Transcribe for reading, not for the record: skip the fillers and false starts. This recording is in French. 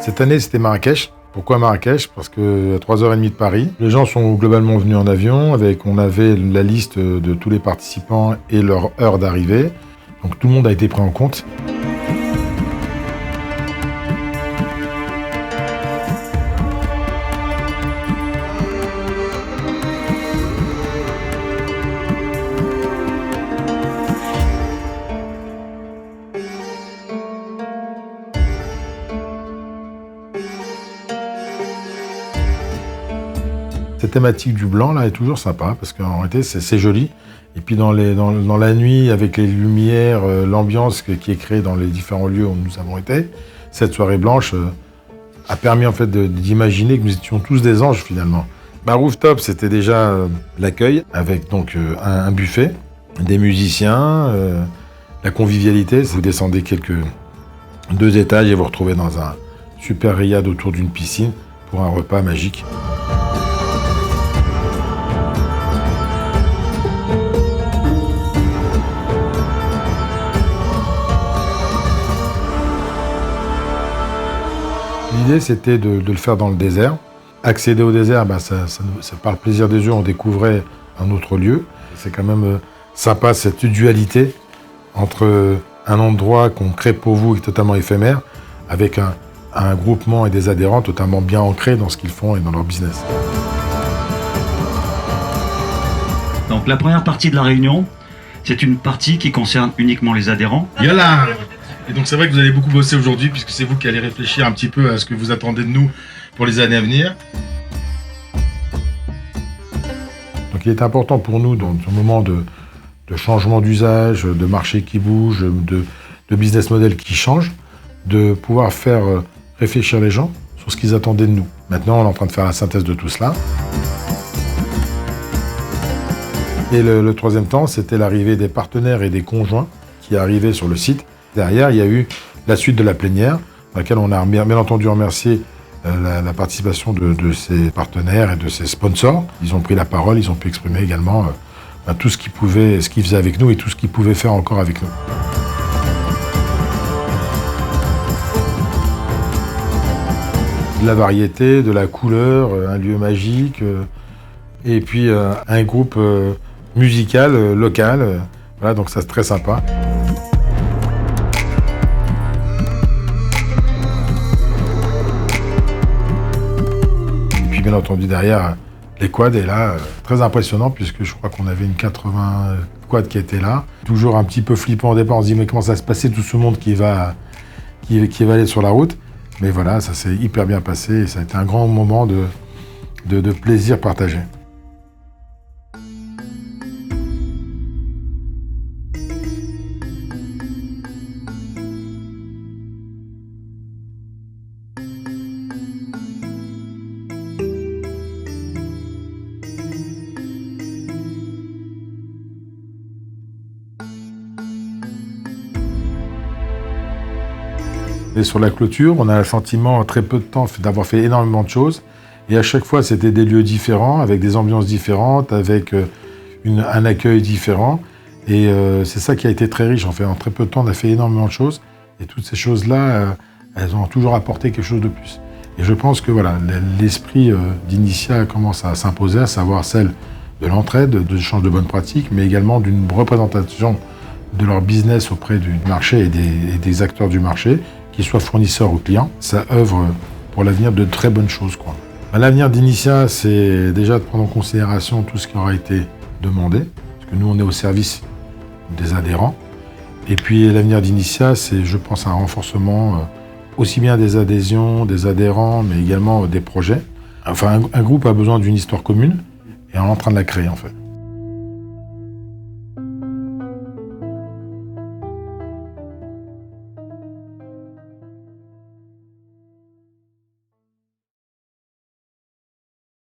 Cette année, c'était Marrakech. Pourquoi Marrakech? Parce que à 3h30 de Paris, les gens sont globalement venus en avion. On avait la liste de tous les participants et leur heure d'arrivée. Donc tout le monde a été pris en compte. Cette thématique du blanc là est toujours sympa parce qu'en réalité c'est joli. Et puis dans la nuit avec les lumières, l'ambiance qui est créée dans les différents lieux où nous avons été, cette soirée blanche a permis en fait d'imaginer que nous étions tous des anges finalement. Rooftop, c'était déjà l'accueil avec donc un buffet, des musiciens, la convivialité. Vous descendez 2 étages et vous retrouvez dans un super riad autour d'une piscine pour un repas magique. L'idée, c'était de le faire dans le désert. Accéder au désert, par le plaisir des yeux, on découvrait un autre lieu. C'est quand même sympa, cette dualité entre un endroit qu'on crée pour vous, qui est totalement éphémère, avec un groupement et des adhérents totalement bien ancrés dans ce qu'ils font et dans leur business. Donc la première partie de la réunion, c'est une partie qui concerne uniquement les adhérents. Yalla! Et donc c'est vrai que vous allez beaucoup bosser aujourd'hui puisque c'est vous qui allez réfléchir un petit peu à ce que vous attendez de nous pour les années à venir. Donc il est important pour nous dans ce moment de changement d'usage, de marché qui bouge, de business model qui change, de pouvoir faire réfléchir les gens sur ce qu'ils attendaient de nous. Maintenant on est en train de faire la synthèse de tout cela. Et le troisième temps, c'était l'arrivée des partenaires et des conjoints qui arrivaient sur le site. Derrière, il y a eu la suite de la plénière, dans laquelle on a bien entendu remercier la participation de ses partenaires et de ses sponsors. Ils ont pris la parole, ils ont pu exprimer également tout ce qu'ils faisaient avec nous et tout ce qu'ils pouvaient faire encore avec nous. De la variété, de la couleur, un lieu magique, et puis un groupe musical, local. Voilà, donc ça c'est très sympa. Bien entendu derrière les quads est là, très impressionnant puisque je crois qu'on avait une 80 quads qui était là. Toujours un petit peu flippant au départ, on se dit mais comment ça va se passer tout ce monde qui va aller sur la route. Mais voilà, ça s'est hyper bien passé et ça a été un grand moment de plaisir partagé. Et sur la clôture, on a le sentiment, en très peu de temps, d'avoir fait énormément de choses. Et à chaque fois, c'était des lieux différents, avec des ambiances différentes, avec un accueil différent. Et c'est ça qui a été très riche. En fait, en très peu de temps, on a fait énormément de choses. Et toutes ces choses-là, elles ont toujours apporté quelque chose de plus. Et je pense que voilà, l'esprit d'Initia commence à s'imposer, à savoir celle de l'entraide, de l'échange de bonnes pratiques, mais également d'une représentation de leur business auprès du marché et des acteurs du marché, qu'ils soient fournisseurs ou clients. Ça œuvre pour l'avenir de très bonnes choses, quoi. L'avenir d'Initia, c'est déjà de prendre en considération tout ce qui aura été demandé, parce que nous, on est au service des adhérents. Et puis l'avenir d'Initia, c'est, je pense, un renforcement aussi bien des adhésions, des adhérents, mais également des projets. Enfin, un groupe a besoin d'une histoire commune, et on est en train de la créer, en fait.